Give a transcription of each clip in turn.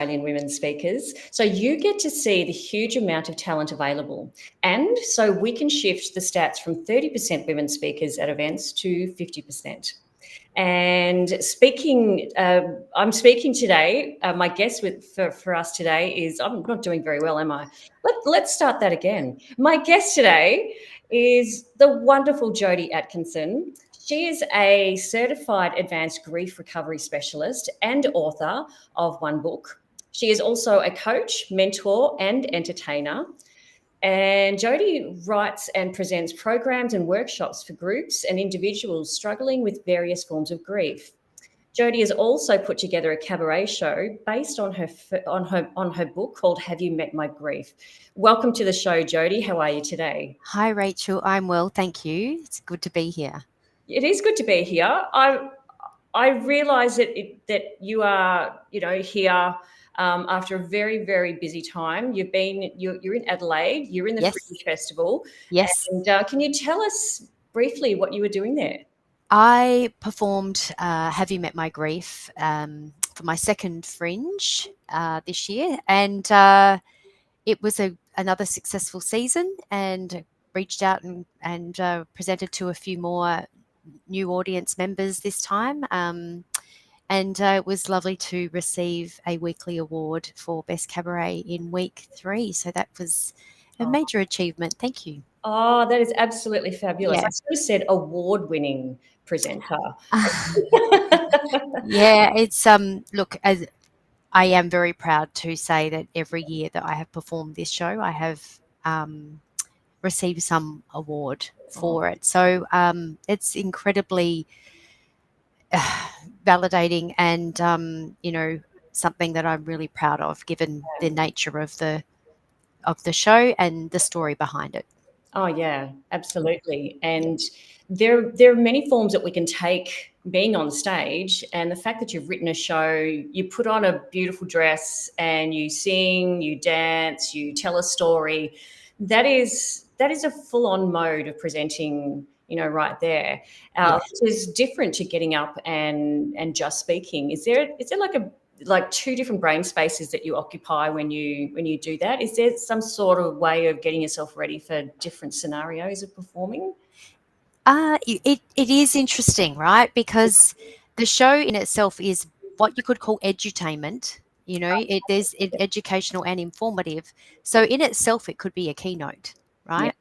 Australian women speakers. So you get to see the huge amount of talent available. And so we can shift the stats from 30% women speakers at events to 50%. And I'm speaking today. My guest for us today is, I'm not doing very well, am I? Let's start that again. My guest today is the wonderful Jodie Atkinson. She is a certified advanced grief recovery specialist and author of one book. She is also a coach, mentor, and entertainer. And Jodie writes and presents programs and workshops for groups and individuals struggling with various forms of grief. Jodie has also put together a cabaret show based on her book called Have You Met My Grief? Welcome to the show, Jodie. How are you today? Hi, Rachel. I'm well, thank you. It's good to be here. It is good to be here. I realise that you are, here after a very, very busy time. You're in Adelaide. You're in the Yes. Fringe Festival. Yes. And can you tell us briefly what you were doing there? I performed Have You Met My Grief for my second Fringe this year, and it was another successful season, and reached out and presented to a few more new audience members this time. And it was lovely to receive a weekly award for Best Cabaret in week 3. So that was a major achievement. Thank you. Oh, that is absolutely fabulous. Yeah. I should have said award-winning presenter. Yeah, it's look, as I am very proud to say that every year that I have performed this show, I have received some award for it. So it's incredibly validating and something that I'm really proud of, given the nature of the show and the story behind it. Oh yeah, absolutely. And there are many forms that we can take being on stage, and the fact that you've written a show, you put on a beautiful dress and you sing, you dance, you tell a story. That is a full-on mode of presenting, right there. Yes. Which is different to getting up and just speaking. Is there like two different brain spaces that you occupy when you do that? Is there some sort of way of getting yourself ready for different scenarios of performing? It is interesting, right? Because the show in itself is what you could call edutainment. There's educational and informative. So in itself, it could be a keynote, right? Yeah.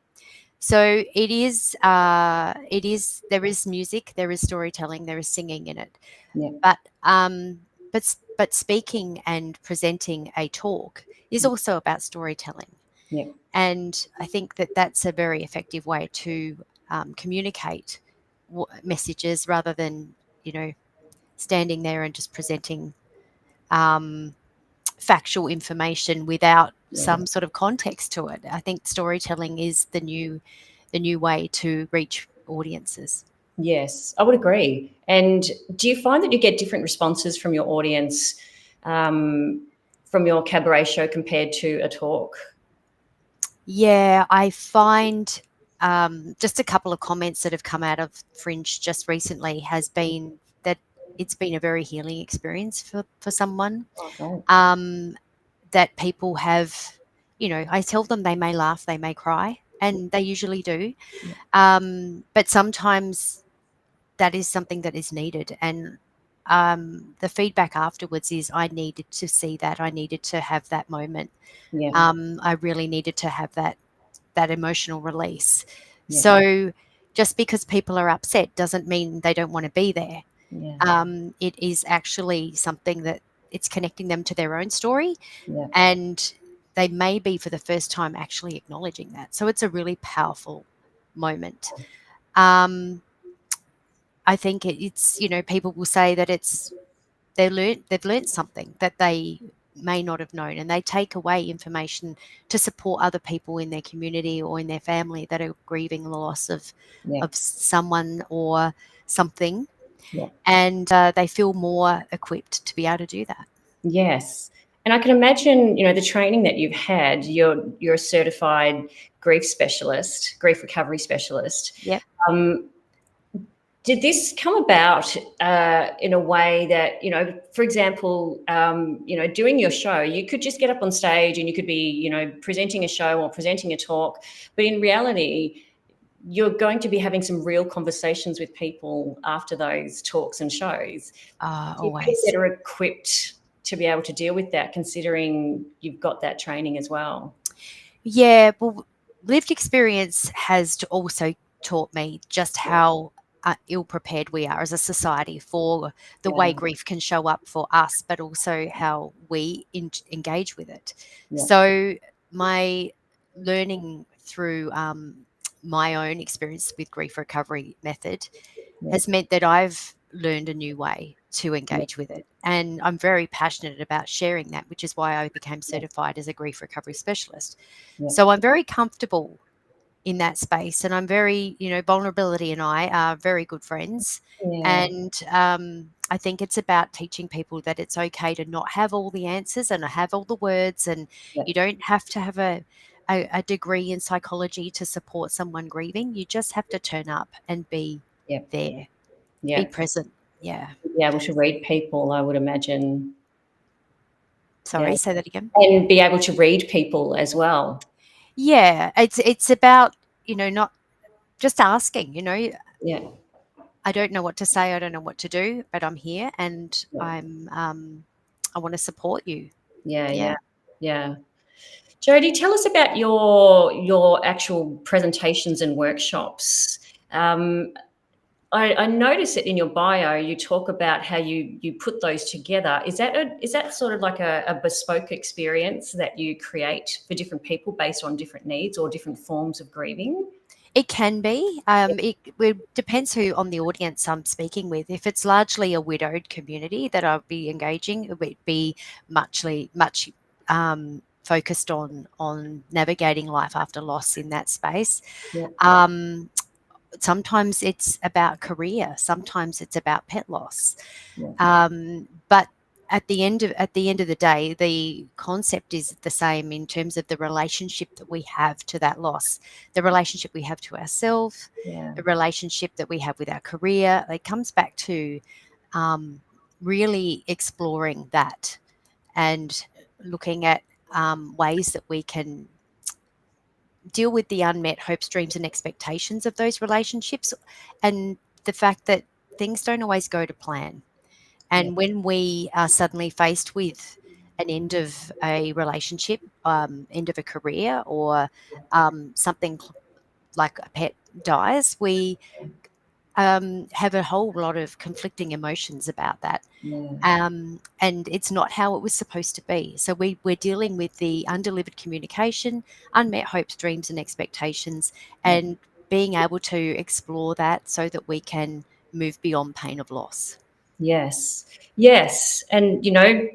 So it is. There is music, there is storytelling, there is singing in it. Yeah. But speaking and presenting a talk is also about storytelling. Yeah. And I think that that's a very effective way to communicate messages, rather than standing there and just presenting factual information without some sort of context to it. I think storytelling is the new way to reach audiences. Yes, I would agree. And do you find that you get different responses from your audience from your cabaret show compared to a talk? Yeah, I find just a couple of comments that have come out of Fringe just recently has been that it's been a very healing experience for someone. Okay. That people have, I tell them they may laugh, they may cry, and they usually do. But sometimes that is something that is needed. And the feedback afterwards is, I needed to see that. I needed to have that moment. Yeah. I really needed to have that emotional release. Yeah. So just because people are upset doesn't mean they don't want to be there. Yeah. It is actually something that it's connecting them to their own story. Yeah. And they may be for the first time actually acknowledging that. So it's a really powerful moment. I think it's, people will say that they've learned something that they may not have known, and they take away information to support other people in their community or in their family that are grieving the loss of someone or something. Yeah. And they feel more equipped to be able to do that. Yes. And I can imagine, the training that you've had, you're a certified grief specialist, grief recovery specialist. Yep. did this come about in a way that, you know, for example, you know, doing your show, you could just get up on stage and you could be, you know, presenting a show or presenting a talk, but in reality, you're going to be having some real conversations with people after those talks and shows. Do you feel Always. better equipped to be able to deal with that, considering you've got that training as well? Yeah, well, lived experience has also taught me just how ill prepared we are as a society for the way Yeah, grief can show up for us, but also how we engage with it. yeah, So, my learning through my own experience with grief recovery method yeah, has meant that I've learned a new way to yeah, engage with it. And I'm very passionate about sharing that, which is why I became yeah, certified as a grief recovery specialist. yeah, So I'm very comfortable in that space, and I'm very, vulnerability and I are very good friends. yeah, And I think it's about teaching people that it's okay to not have all the answers and have all the words, and yeah, you don't have to have a degree in psychology to support someone grieving. You just have to turn up and be yeah, there, be yeah. present. Yeah. Be able to read people, I would imagine. Yeah, Sorry, say that again. and be able to read people as well. Yeah, it's about, not just asking, Yeah, I don't know what to say, I don't know what to do, but I'm here and yeah, I want to support you. yeah, yeah, Yeah. yeah. Jodie, tell us about your actual presentations and workshops. Um, I notice it in your bio. You talk about how you put those together. Is that sort of like a bespoke experience that you create for different people based on different needs or different forms of grieving? It can be. It depends who on the audience I'm speaking with. If it's largely a widowed community that I'll be engaging, it would be much focused on navigating life after loss in that space. Yeah, Um, Sometimes it's about career, sometimes it's about pet loss. yeah, But at the end of the day, the concept is the same in terms of the relationship that we have to that loss, the relationship we have to ourselves, yeah, the relationship that we have with our career. It comes back to um, really exploring that and looking at ways that we can deal with the unmet hopes, dreams, and expectations of those relationships, and the fact that things don't always go to plan. yeah, And when we are suddenly faced with an end of a relationship, end of a career, or something like a pet dies, we have a whole lot of conflicting emotions about that. yeah, And it's not how it was supposed to be. So we're dealing with the undelivered communication, unmet hopes, dreams, and expectations, yeah. and being able to explore that so that we can move beyond pain of loss. Yes, yes, and you know,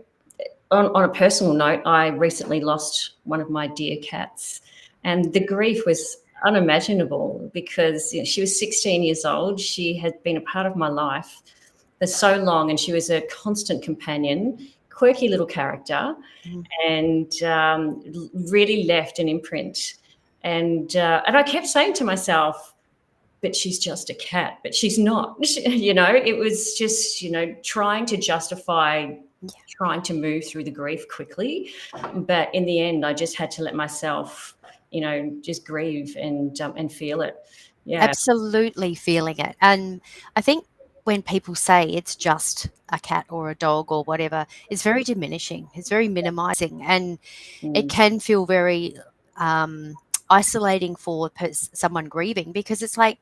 on a personal note, I recently lost one of my dear cats, and the grief was unimaginable because you know, she was 16 years old. She had been a part of my life for so long, and she was a constant companion, quirky little character, Mhm. and really left an imprint. And I kept saying to myself, but she's just a cat, but she's not. You know, it was just, you know, trying to justify trying to move through the grief quickly. But in the end, I just had to let myself, you know, just grieve and feel it. Yeah, Absolutely feeling it. And I think when people say it's just a cat or a dog or whatever, it's very diminishing. It's very minimizing, and it mm, can feel very isolating for someone grieving, because it's like,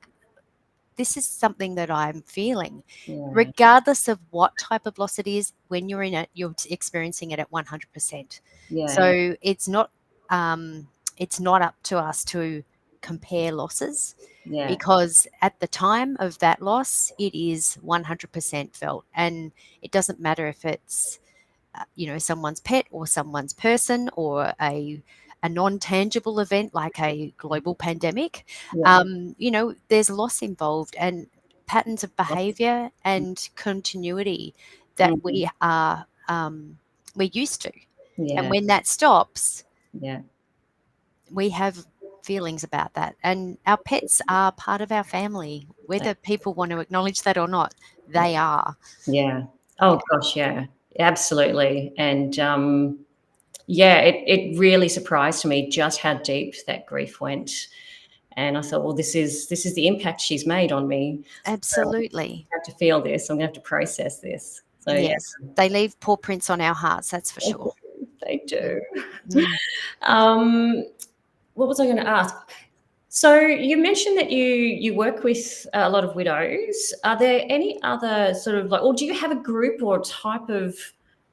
this is something that I'm feeling. yeah, Regardless of what type of loss it is, when you're in it, you're experiencing it at 100%. yeah, So it's not up to us to compare losses, yeah, because at the time of that loss, it is 100% felt. And it doesn't matter if it's someone's pet or someone's person, or a non-tangible event like a global pandemic. yeah, There's loss involved, and patterns of behavior and continuity that mm, we're used to. And yeah, when that stops, yeah, we have feelings about that. And our pets are part of our family, whether people want to acknowledge that or not. They are. Yeah. Yeah. Oh gosh, yeah, absolutely. And yeah, it really surprised me just how deep that grief went. And I thought, well, this is the impact she's made on me. So Absolutely. I have to feel this. I'm gonna have to process this. So yeah, Yes. They leave paw prints on our hearts, that's for sure. they do. Mm. Um, what was I going to ask? So you mentioned that you work with a lot of widows. Are there any other sort of like, or do you have a group or type of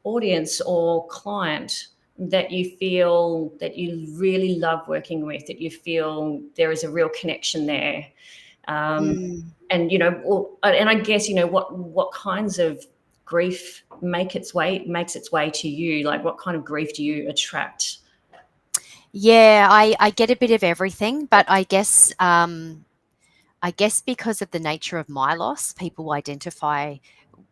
audience or client that you feel that you really love working with, that you feel there is a real connection there? Um, Mm. and and I guess what kinds of grief makes its way to you? Like, what kind of grief do you attract? Yeah, I get a bit of everything, but I guess because of the nature of my loss, people identify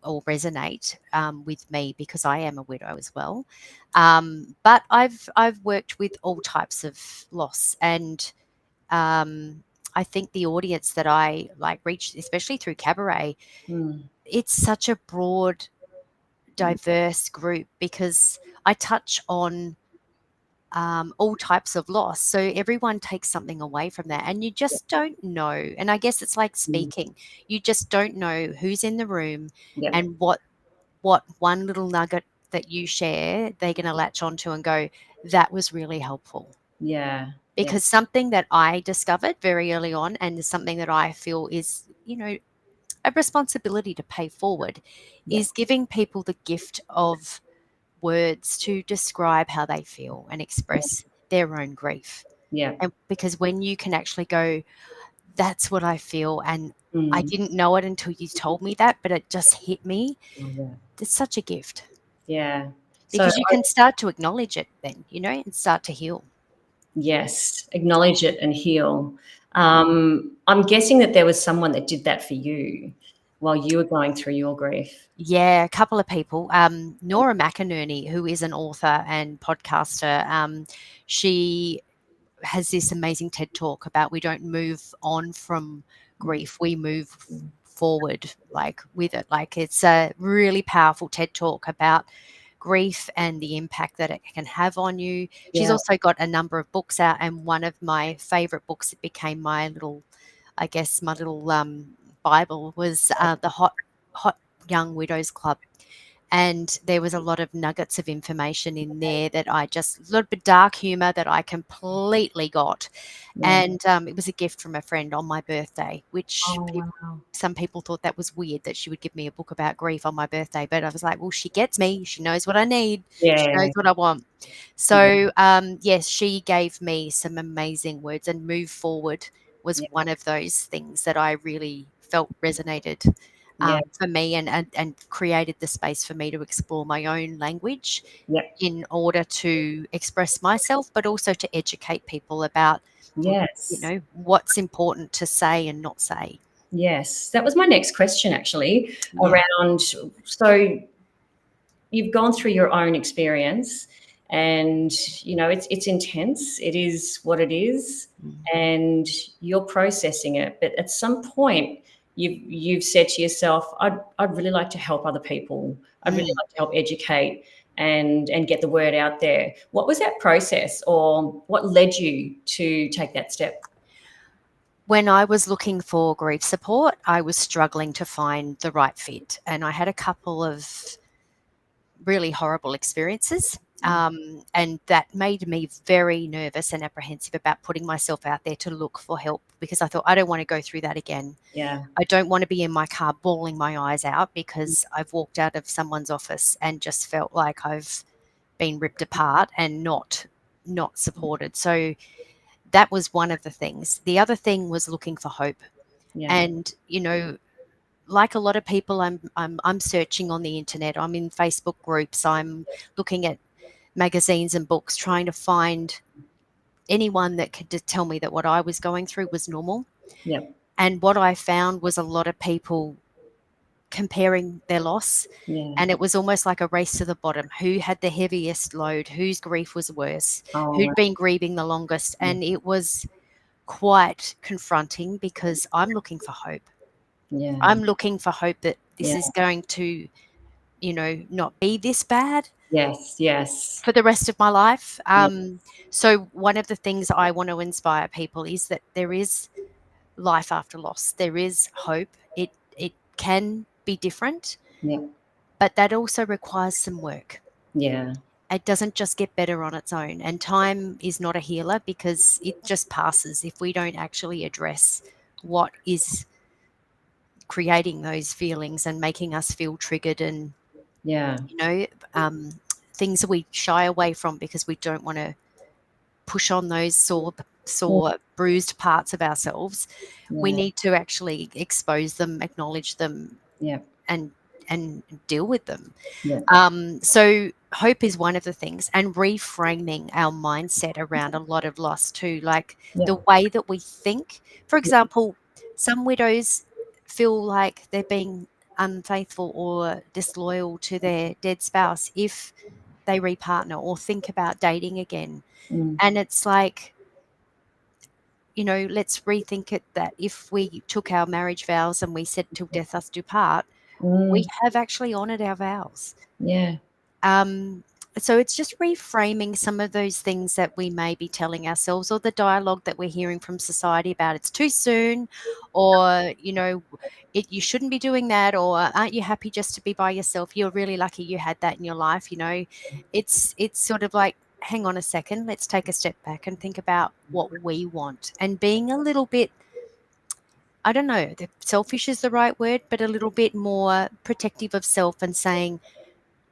or resonate with me because I am a widow as well. But I've worked with all types of loss, and um, I think the audience that I like reach, especially through cabaret, Mm, it's such a broad, diverse group because I touch on all types of loss. So everyone takes something away from that, and you just don't know. And I guess it's like mm, speaking; you just don't know who's in the room yeah, and what one little nugget that you share they're going to latch onto and go, "That was really helpful." yeah, yeah, Because something that I discovered very early on, and something that I feel is, a responsibility to pay forward, yeah, is giving people the gift of words to describe how they feel and express their own grief. yeah. And because when you can actually go, that's what I feel, and I Mm, didn't know it until you told me that, but it just hit me. oh, yeah, It's such a gift yeah. So because you can start to acknowledge it then, and start to heal. yes, acknowledge it and heal. I'm guessing that there was someone that did that for you while you were going through your grief. Yeah, a couple of people. Nora McInerney, who is an author and podcaster, she has this amazing TED talk about we don't move on from grief, we move forward like with it. Like it's a really powerful TED talk about grief and the impact that it can have on you. She's Yeah, also got a number of books out, and one of my favorite books that became my little, I guess, my little Bible was the Hot Young Widows Club, and there was a lot of nuggets of information in there that I just a little bit dark humor that I completely got, yeah. and it was a gift from a friend on my birthday, which Oh, wow. some people thought that was weird that she would give me a book about grief on my birthday, but I was like, well, she gets me. She knows what I need. She knows Yeah, what I want. yeah, So yes, she gave me some amazing words, and Move Forward was yeah, one of those things that I really felt resonated yeah, for me, and created the space for me to explore my own language yeah. in order to express myself, but also to educate people about, Yes, what's important to say and not say. yes. That was my next question, actually, Yeah. around so you've gone through your own experience, and it's intense. It is what it is, Mm. and you're processing it, but at some point you've said to yourself, I'd really like to help other people. I'd really Mm. like to help educate and get the word out there. What was that process, or what led you to take that step? When I was looking for grief support, I was struggling to find the right fit, and I had a couple of really horrible experiences. And that made me very nervous and apprehensive about putting myself out there to look for help, because I thought, I don't want to go through that again. Yeah, I don't want to be in my car bawling my eyes out because I've walked out of someone's office and just felt like I've been ripped apart and not supported. So that was one of the things. The other thing was looking for hope. yeah, And like a lot of people, I'm searching on the internet. I'm in Facebook groups. I'm looking at magazines and books, trying to find anyone that could just tell me that what I was going through was normal. yeah, And what I found was a lot of people comparing their loss, yeah. and it was almost like a race to the bottom. Who had the heaviest load? Whose grief was worse? Oh, Who'd wow. been grieving the longest? And it was quite confronting because I'm looking for hope. Yeah. I'm looking for hope that this Yeah. is going to, not be this bad Yes. Yes. for the rest of my life. Yeah. So one of the things I want to inspire people is that there is life after loss. There is hope. It can be different, Yeah. but that also requires some work. Yeah. It doesn't just get better on its own. And time is not a healer because it just passes if we don't actually address what is creating those feelings and making us feel triggered and, Yeah. you know, um, things that we shy away from because we don't want to push on those sore, bruised parts of ourselves. We Yeah. need to actually expose them, acknowledge them, Yeah. and deal with them. Yeah. So hope is one of the things, and reframing our mindset around a lot of loss too, like Yeah. the way that we think. For example, some widows feel like they're being unfaithful or disloyal to their dead spouse if they repartner or think about dating again. Mm. And it's like, let's rethink it, that if we took our marriage vows and we said till death us do part, we Mm. have actually honored our vows. Yeah. Um, so it's just reframing some of those things that we may be telling ourselves, or the dialogue that we're hearing from society about it's too soon, or you shouldn't be doing that, or aren't you happy just to be by yourself? You're really lucky you had that in your life. It's sort of like, hang on a second, let's take a step back and think about what we want, and being a little bit, I don't know, selfish is the right word, but a little bit more protective of self and saying,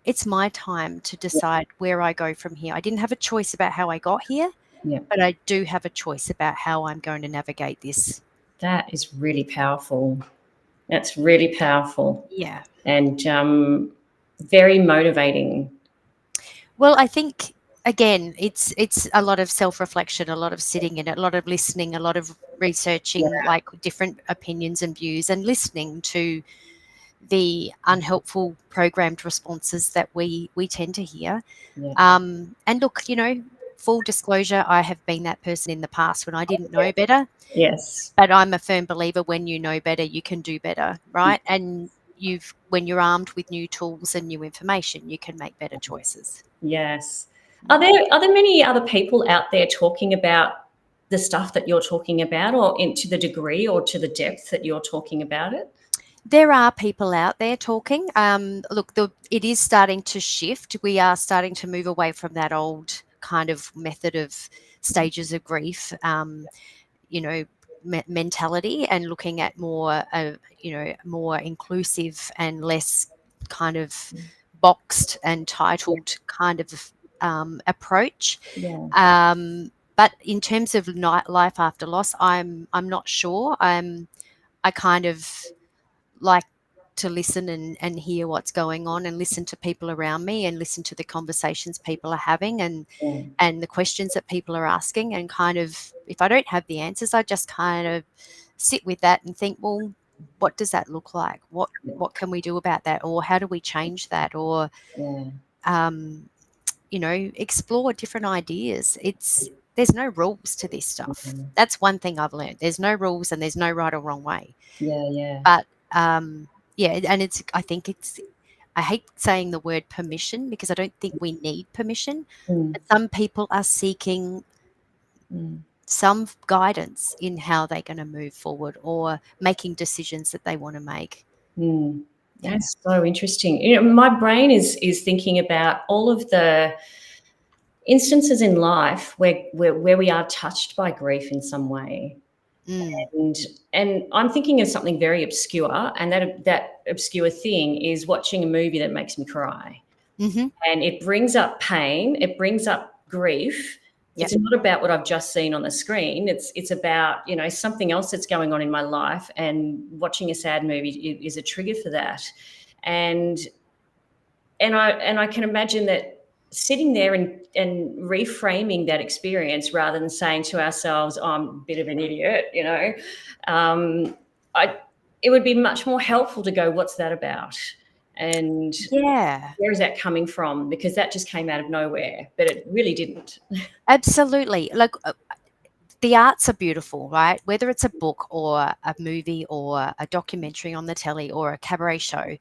it's my time to decide where I go from here. I didn't have a choice about how I got here, Yeah. but I do have a choice about how I'm going to navigate this. That is really powerful. That's really powerful Yeah. and very motivating. Well, I think again, it's a lot of self-reflection, a lot of sitting in it, a lot of listening, a lot of Yeah. researching like different opinions and views, and listening to the unhelpful programmed responses that we tend to hear. Yeah. And look, full disclosure, I have been that person in the past when I didn't know better. Yes. But I'm a firm believer, when you know better, you can do better, right? And when you're armed with new tools and new information, you can make better choices. Yes. Are there many other people out there talking about the stuff that you're talking about, or to the degree or to the depth that you're talking about it? There are people out there talking. Look, it is starting to shift. We are starting to move away from that old kind of method of stages of grief, mentality, and looking at more, more inclusive and less kind of boxed and titled kind of approach. Yeah. But in terms of life after loss, I'm not sure. I kind of like to listen and hear what's going on, and listen to people around me, and listen to the conversations people are having, Yeah. and the questions that people are asking, and kind of, if I don't have the answers, I just kind of sit with that and think, well, what does that look like? What can we do about that, or how do we change that, or Yeah. um, explore different ideas. There's no rules to this stuff. That's one thing I've learned. There's no rules, and there's no right or wrong way. Yeah. Yeah. But yeah, and I hate saying the word permission, because I don't think we need permission. Mm. But some people are seeking Mm. some guidance in how they're going to move forward, or making decisions that they want to make. Mm. Yeah. That's so interesting. My brain is thinking about all of the instances in life where we are touched by grief in some way. Mm. And I'm thinking of something very obscure, and that obscure thing is watching a movie that makes me cry. Mm-hmm. And it brings up pain, it brings up grief. Yep. It's not about what I've just seen on the screen. It's about, something else that's going on in my life, and watching a sad movie is a trigger for that. And I can imagine that sitting there and reframing that experience, rather than saying to ourselves, oh, I'm a bit of an idiot, um, it would be much more helpful to go, what's that about? And Yeah. where is that coming from? Because that just came out of nowhere, but it really didn't. Absolutely. Like, the arts are beautiful, right? Whether it's a book or a movie or a documentary on the telly or a cabaret show,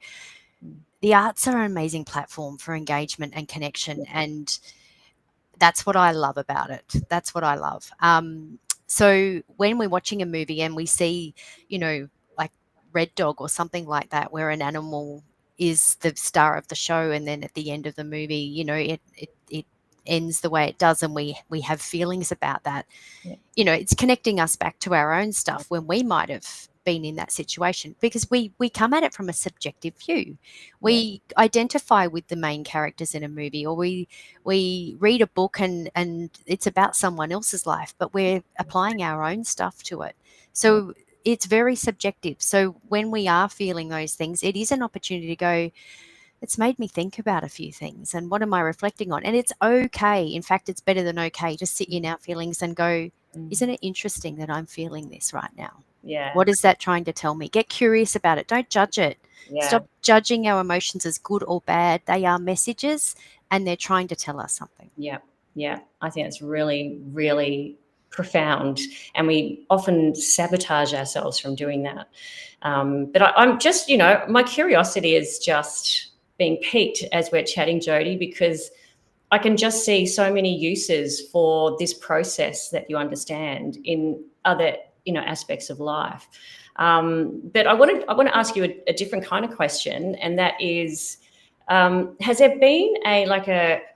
the arts are an amazing platform for engagement and connection. And that's what I love about it. That's what I love. So when we're watching a movie and we see, like Red Dog or something like that, where an animal is the star of the show, and then at the end of the movie, it ends the way it does, and we have feelings about that. Yeah. It's connecting us back to our own stuff when we might have been in that situation, because we come at it from a subjective view. Yeah. We identify with the main characters in a movie, or we read a book and it's about someone else's life, but we're applying our own stuff to it. Yeah. So it's very subjective. So when we are feeling those things, it is an opportunity to go, it's made me think about a few things, and what am I reflecting on? And it's okay. In fact, it's better than okay. Just sit in our feelings and go, isn't it interesting that I'm feeling this right now? Yeah. What is that trying to tell me? Get curious about it. Don't judge it. Yeah. Stop judging our emotions as good or bad. They are messages, and they're trying to tell us something. Yeah. Yeah. I think it's really, really profound. And we often sabotage ourselves from doing that. But I'm just, my curiosity is just being piqued as we're chatting, Jodie, because I can just see so many uses for this process that you understand in other, aspects of life. But I want to ask you a different kind of question, and that is, has there been a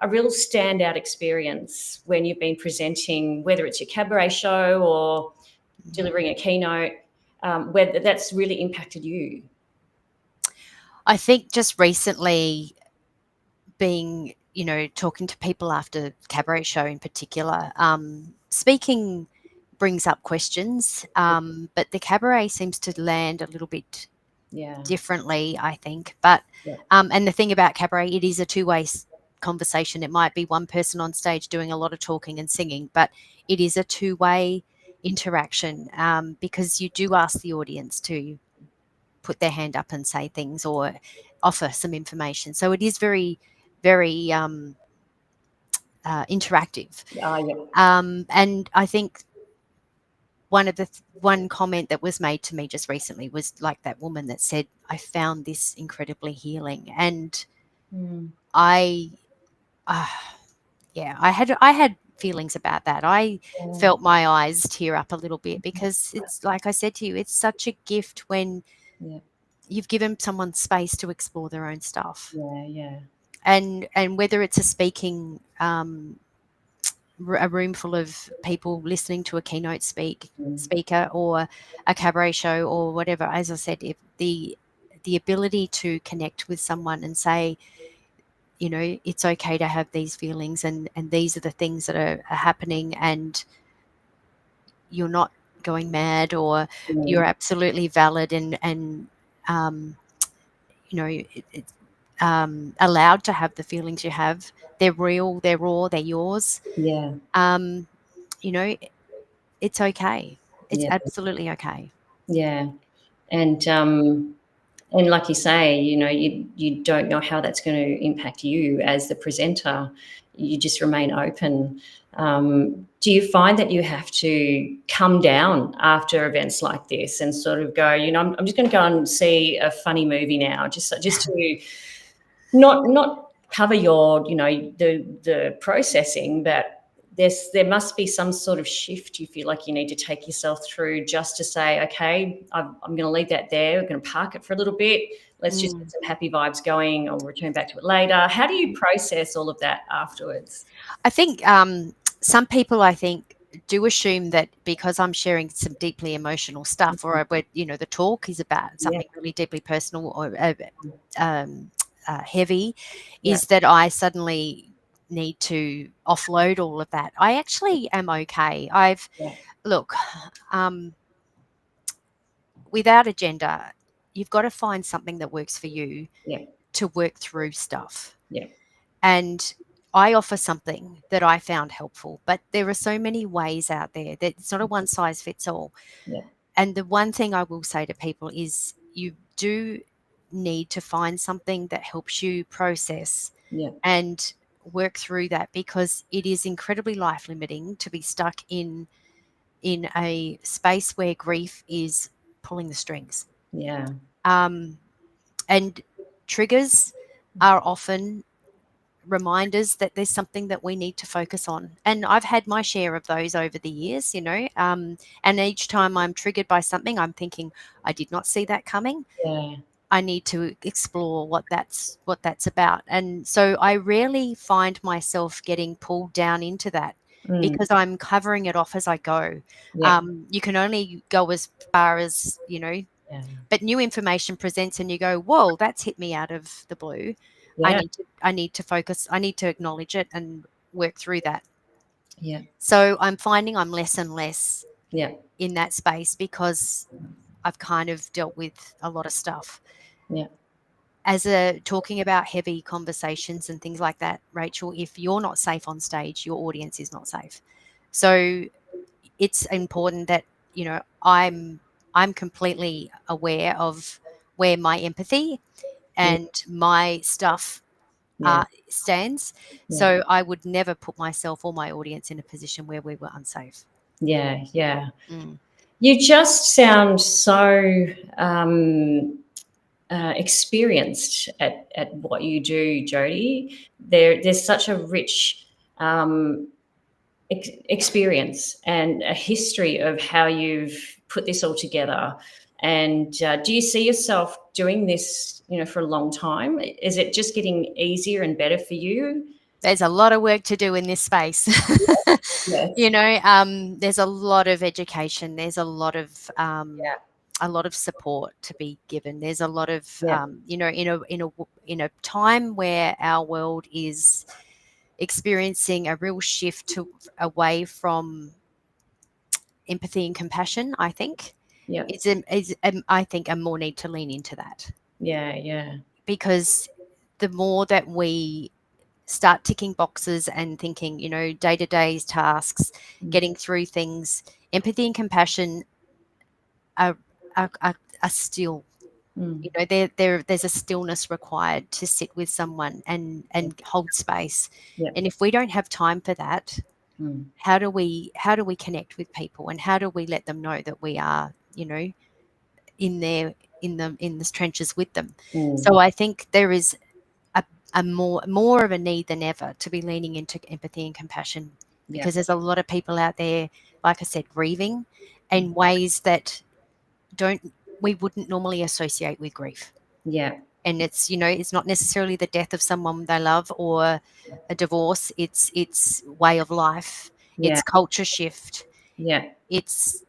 real standout experience when you've been presenting, whether it's your cabaret show or delivering a keynote, where that's really impacted you? I think just recently being, talking to people after cabaret show in particular, speaking brings up questions, but the cabaret seems to land a little bit Yeah. differently, I think. But Yeah. and the thing about cabaret, it is a two-way conversation. It might be one person on stage doing a lot of talking and singing, but it is a two-way interaction, because you do ask the audience to put their hand up and say things or offer some information. So it is very, very interactive. Yeah. And I think one comment that was made to me just recently was like that woman that said, "I found this incredibly healing," and Mm. I, uh, yeah, I had feelings about that. I felt my eyes tear up a little bit, because it's like I said to you, it's such a gift when Yeah. you've given someone space to explore their own stuff, Yeah. Yeah. and whether it's a speaking. A room full of people listening to a keynote speaker, or a cabaret show, or whatever. As I said, if the ability to connect with someone and say, it's okay to have these feelings, and these are the things that are happening, and you're not going mad, or you're Mm. absolutely valid, and um, it's allowed to have the feelings you have. They're real, they're raw, they're yours. Yeah. Um, you know, it's okay. It's Yeah. absolutely okay. Yeah. And like you say, you don't know how that's going to impact you as the presenter. You just remain open. Do you find that you have to come down after events like this and sort of go, I'm just going to go and see a funny movie now, just to not cover your, the processing, but there must be some sort of shift you feel like you need to take yourself through, just to say, okay, I'm going to leave that there. We're going to park it for a little bit. Let's just get some happy vibes going. I'll return back to it later. How do you process all of that afterwards? I think some people, I think, do assume that because I'm sharing some deeply emotional stuff, or where the talk is about Yeah. something really deeply personal or heavy, Yeah. is that I suddenly need to offload all of that. I actually am okay. Yeah. Look, um, without agenda, you've got to find something that works for you Yeah. to work through stuff. Yeah. And I offer something that I found helpful, but there are so many ways out there that it's not a one size fits all. Yeah. And the one thing I will say to people is, you do need to find something that helps you process Yeah. and work through that, because it is incredibly life limiting to be stuck in in a space where grief is pulling the strings. Yeah. Um, and triggers are often reminders that there's something that we need to focus on. And I've had my share of those over the years, and each time I'm triggered by something, I'm thinking, I did not see that coming. Yeah. I need to explore what that's about. And so I rarely find myself getting pulled down into that Mm. because I'm covering it off as I go. Yeah. You can only go as far as, Yeah. but new information presents and you go, whoa, that's hit me out of the blue. Yeah. I need to focus, I need to acknowledge it and work through that. Yeah. So I'm finding I'm less and less Yeah. in that space because I've kind of dealt with a lot of stuff. Yeah. As a talking about heavy conversations and things like that, Rachel, if you're not safe on stage, your audience is not safe. So it's important that, I'm completely aware of where my empathy Yeah. and my stuff Yeah. stands. Yeah. So I would never put myself or my audience in a position where we were unsafe. Yeah. Yeah. Mm. You just sound so experienced at what you do, Jodie. There's such a rich um, experience and a history of how you've put this all together. And do you see yourself doing this, for a long time? Is it just getting easier and better for you? There's a lot of work to do in this space. Yes. There's a lot of education. There's Yeah. a lot of support to be given. There's a lot of, Yeah. in a time where our world is experiencing a real shift away from empathy and compassion. I think Yeah. I think a more need to lean into that, Yeah. Yeah. because the more that we start ticking boxes and thinking, day to day tasks, Mm. getting through things, empathy and compassion are, are still, Mm. there's a stillness required to sit with someone and hold space. Yeah. And if we don't have time for that, Mm. how do we connect with people, and how do we let them know that we are, in there, in the trenches with them? Mm. So I think there is a more of a need than ever to be leaning into empathy and compassion, Yeah. because there's a lot of people out there, like I said, grieving in ways that don't we wouldn't normally associate with grief. Yeah. And it's not necessarily the death of someone they love or a divorce. It's way of life, Yeah. it's culture shift, Yeah. it's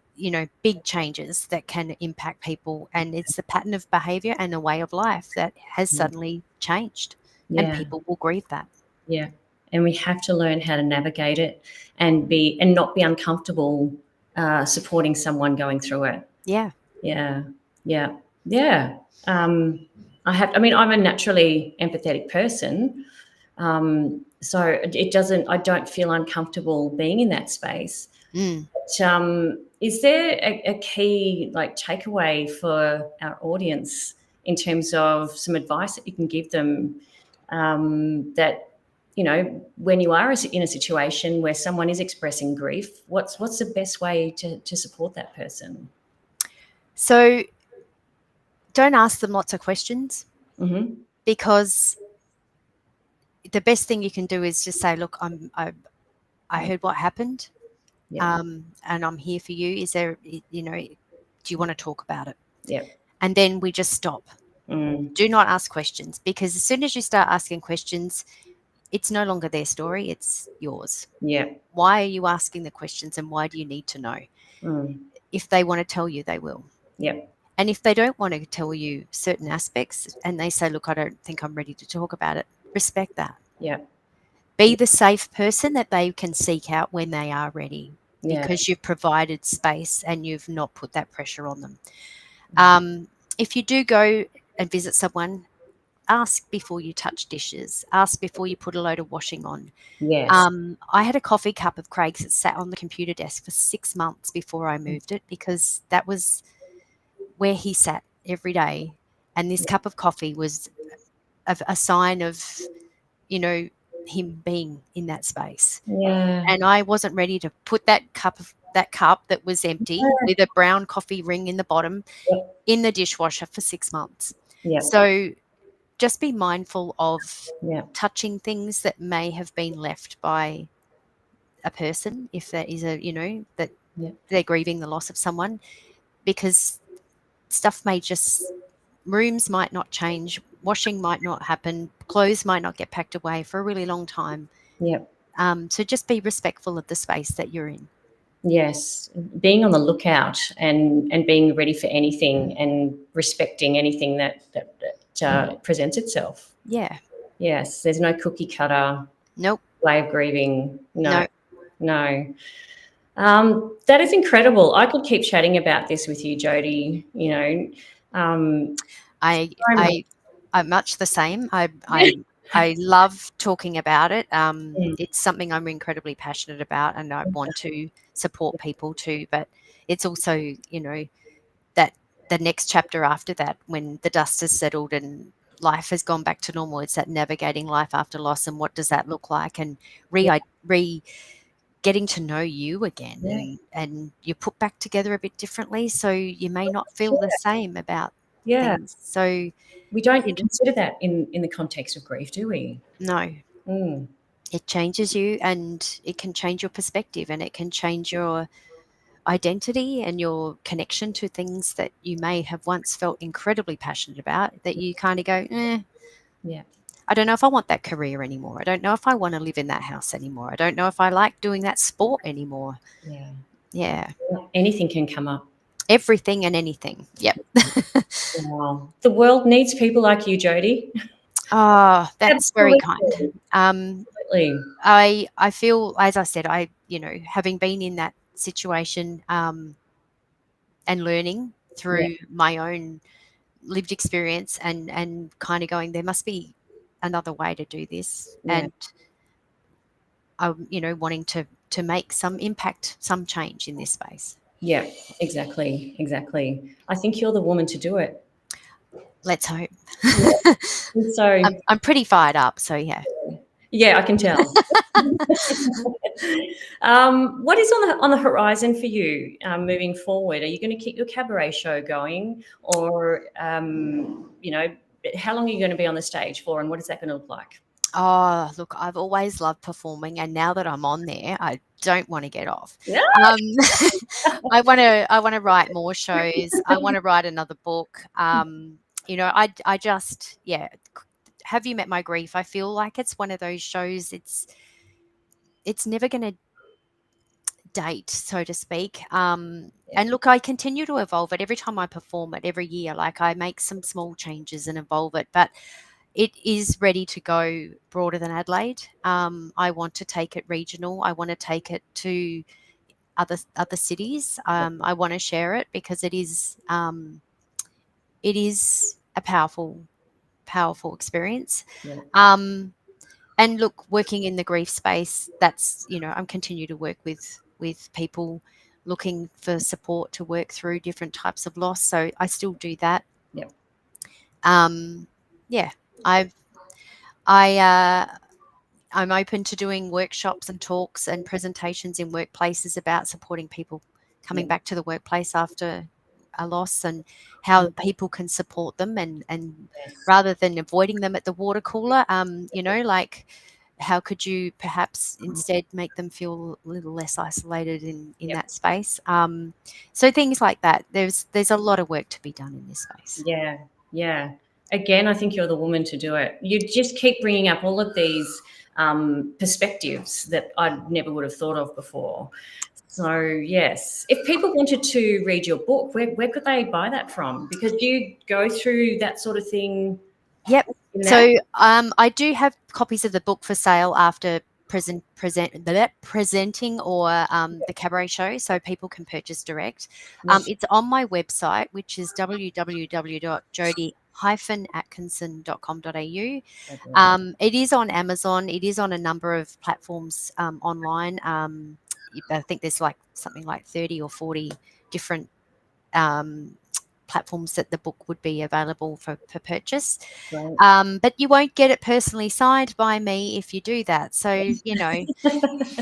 big changes that can impact people, and it's the pattern of behavior and a way of life that has Yeah. suddenly changed, and Yeah. people will grieve that. Yeah. And we have to learn how to navigate it and not be uncomfortable supporting someone going through it. Yeah. Yeah. Yeah. Yeah. Um, I mean, I'm a naturally empathetic person. So it doesn't, I don't feel uncomfortable being in that space. Mm. But, is there a key takeaway for our audience in terms of some advice that you can give them that when you are in a situation where someone is expressing grief, what's the best way to support that person? So don't ask them lots of questions, Mm-hmm. because the best thing you can do is just say, look, I Yeah. heard what happened, Yeah. and I'm here for you. Is there, do you want to talk about it? Yeah. And then we just stop. Mm. Do not ask questions, because as soon as you start asking questions, it's no longer their story, it's yours. Yeah. Why are you asking the questions, and why do you need to know? Mm. If they want to tell you, they will. Yeah. And if they don't want to tell you certain aspects and they say, look, I don't think I'm ready to talk about it, respect that. Yeah. Be the safe person that they can seek out when they are ready, Yeah. because you've provided space and you've not put that pressure on them. If you do go and visit someone, ask before you touch dishes, ask before you put a load of washing on. Yes. I had a coffee cup of Craig's that sat on the computer desk for 6 months before I moved it, because that was where he sat every day. And this cup of coffee was a sign of, him being in that space. Yeah. And I wasn't ready to put that cup of that cup that was empty with a brown coffee ring in the bottom Yep. in the dishwasher for 6 months. Yep. So just be mindful of Yep. touching things that may have been left by a person, if that is a, that Yep. they're grieving the loss of someone, because stuff may just, rooms might not change, washing might not happen, clothes might not get packed away for a really long time. Yep. So just be respectful of the space that you're in. Yes, being on the lookout and being ready for anything and respecting anything that presents itself. Yeah. Yes, there's no cookie cutter Nope. way of grieving. No, No. no. That is incredible. I could keep chatting about this with you, Jodie. I So much. I'm much the same. I love talking about it. Mm, It's something I'm incredibly passionate about, and I want to support people too. But it's also, that the next chapter after that, when the dust has settled and life has gone back to normal, it's that navigating life after loss, and what does that look like, and re getting to know you again, yeah, and you're put back together a bit differently, so you may not feel the same about yeah. things. So, We don't consider that in the context of grief, do we? no, Mm, it changes you, and it can change your perspective, and it can change your identity and your connection to things that you may have once felt incredibly passionate about, that you kind of go, yeah, I don't know if I want that career anymore. I don't know if I want to live in that house anymore. I don't know if I like doing that sport anymore. yeah. Yeah. Anything can come up. Everything and anything. Yep. Wow. The world needs people like you, Jodie. Oh, that's very kind. Absolutely. Um, Absolutely. I feel, as I said, having been in that situation, and learning Yeah, through my own lived experience, and kind of going, there must be another way to do this. yeah, And I'm, wanting to make some impact, some change in this space. yeah. Exactly, exactly. I think you're the woman to do it. Let's hope. Yeah. And so, I'm pretty fired up, so yeah. yeah, I can tell. What is on the horizon for you moving forward? Are you going to keep your cabaret show going, or how long are you going to be on the stage for, and what is that going to look like? Oh, look, I've always loved performing, and now that I'm on there, I don't want to get off. Yeah. Um, I want to write more shows. I want to write another book. I just, yeah. Have you met my grief? I feel like it's one of those shows. It's never going to date, so to speak. And look, I continue to evolve it every time I perform it every year. Like, I make some small changes and evolve it, but it is ready to go broader than Adelaide. I want to take it regional. I want to take it to other cities. I want to share it because it is a powerful experience. Yeah. And look, working in the grief space, that's, I'm continue to work with people looking for support to work through different types of loss. So I still do that. Yeah. Yeah, I I'm open to doing workshops and talks and presentations in workplaces about supporting people coming Yeah. back to the workplace after a loss, and how people can support them, and Yes. rather than avoiding them at the water cooler, like, how could you perhaps instead make them feel a little less isolated in Yep. that space? So things like that. There's a lot of work to be done in this space. Yeah. Yeah. Again, I think you're the woman to do it. You just keep bringing up all of these perspectives that I never would have thought of before. So, yes, if people wanted to read your book, where could they buy that from? Because you go through that sort of thing Yep. in that. So I do have copies of the book for sale after presenting, or the cabaret show, so people can purchase direct. Yep. It's on my website, which is www.jodie-atkinson.com.au. It is on Amazon. It is on a number of platforms online. I think there's like something like 30 or 40 different platforms that the book would be available for purchase. Right. But you won't get it personally signed by me if you do that. So,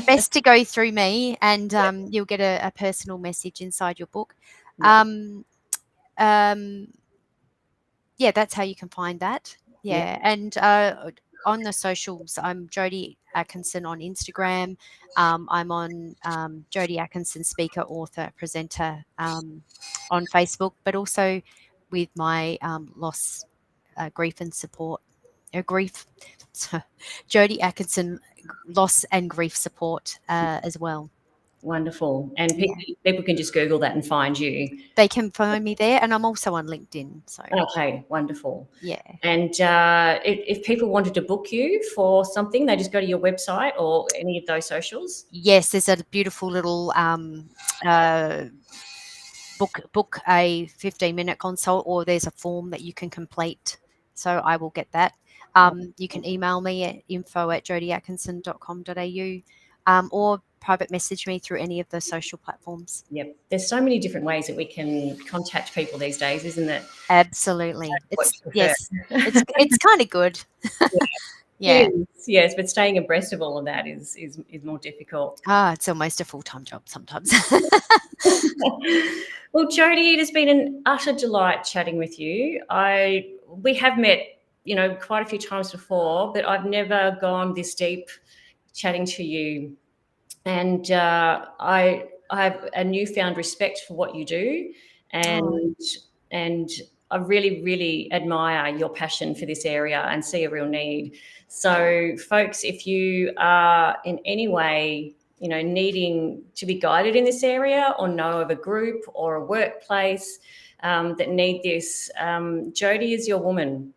best to go through me, and you'll get a personal message inside your book. Yep. Yeah, that's how you can find that. Yep. Yeah, and on the socials, I'm Jodie Atkinson on Instagram. I'm on Jodie Atkinson, speaker, author, presenter on Facebook, but also with my loss, grief and support, grief, Jodie Atkinson, loss and grief support as well. Wonderful. And Yeah, people can just Google that and find you. they can find me there, and I'm also on LinkedIn. So Okay, wonderful. yeah. And if people wanted to book you for something, they just go to your website or any of those socials? Yes, there's a beautiful little book a 15-minute consult, or there's a form that you can complete. So I will get that. You can email me at info@jodieatkinson.com.au, or private message me through any of the social platforms. Yep. There's so many different ways that we can contact people these days, isn't it? Absolutely. What It's you prefer. yes, it's kind of good. Yeah. It is, yes, but staying abreast of all of that is more difficult. It's almost a full-time job sometimes. Well, Jodie, it has been an utter delight chatting with you. We have met, quite a few times before, but I've never gone this deep chatting to you. And I have a newfound respect for what you do, Oh, and I really, really admire your passion for this area and see a real need. So, folks, if you are in any way, needing to be guided in this area, or know of a group or a workplace that need this, Jodie is your woman.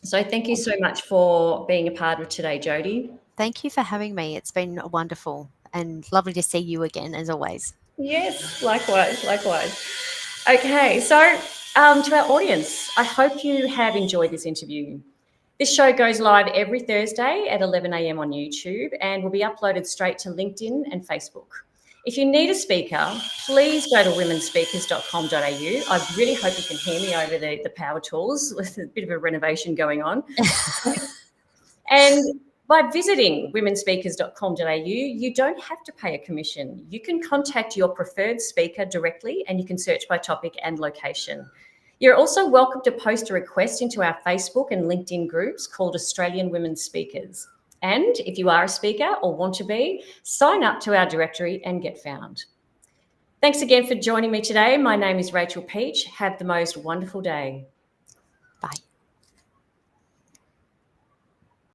So, thank you so much for being a part of today, Jodie. thank you for having me. It's been wonderful and lovely to see you again, as always. Yes, likewise, likewise. Okay, so to our audience, I hope you have enjoyed this interview. This show goes live every Thursday at 11 a.m. on YouTube and will be uploaded straight to LinkedIn and Facebook. If you need a speaker, please go to womenspeakers.com.au. I really hope you can hear me over the power tools with a bit of a renovation going on. And by visiting womenspeakers.com.au, you don't have to pay a commission. You can contact your preferred speaker directly, and you can search by topic and location. You're also welcome to post a request into our Facebook and LinkedIn groups called Australian Women Speakers. And if you are a speaker or want to be, sign up to our directory and get found. Thanks again for joining me today. My name is Rachel Pietsch. Have the most wonderful day.